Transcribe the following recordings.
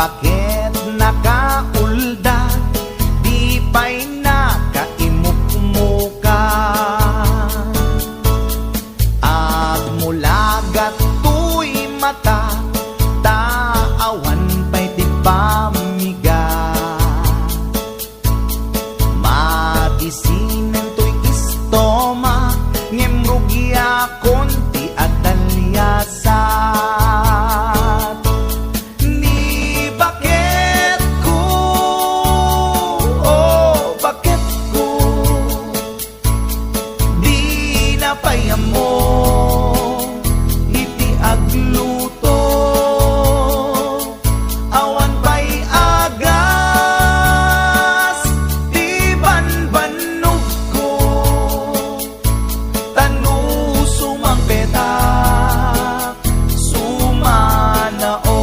bakit nakaulda, di pa'y nakaimukmuka. At mula gato'y mata, taawan pa'y di pamiga. Magisinan to'y istoma, ngemrugya konti at talyasat. Ni bakit ko, oh bakit ko, di napayamo iti agluto. Awan pa'y agas, di banbanog ko, tanu sumang petak, sumanao.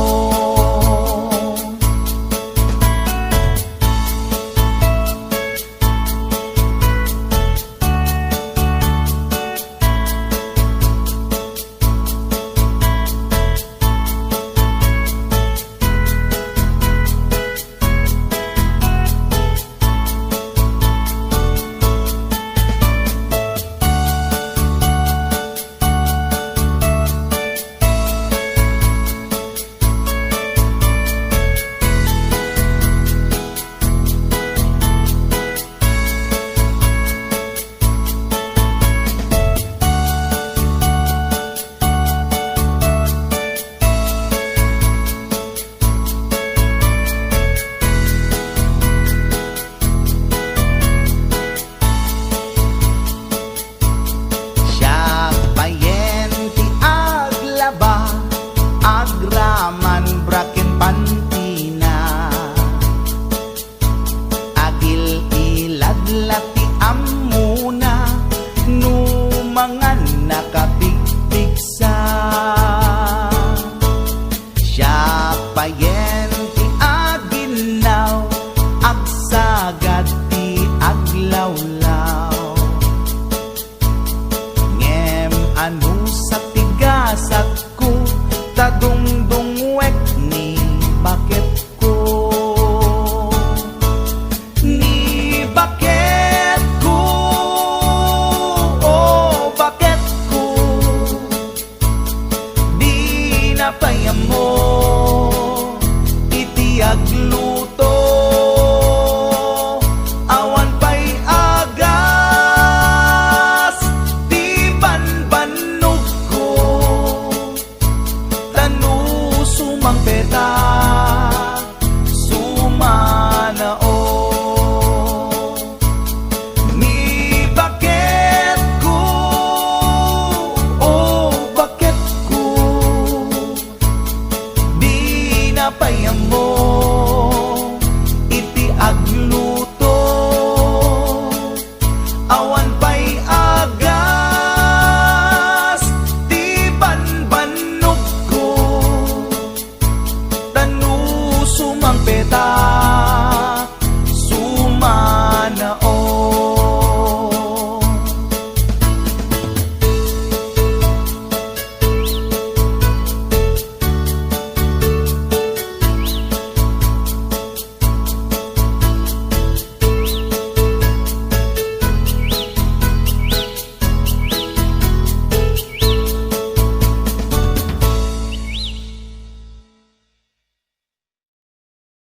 Agraman braken pantina, agil iladlati amuna, numangan nakapigpigsa. Siya payenti aginaw, agsagad ti aglawlaw. Ngem anu sa tigasat ko, tadungdungwek ni bakit ko, ni bakit ko, oh bakit ko, di napayamo iti agluto. Awan pa'y agas, di banbanog ko, tanu sumang petak, sumanao. Ni bakit ko, oh bakit ko, di napayamo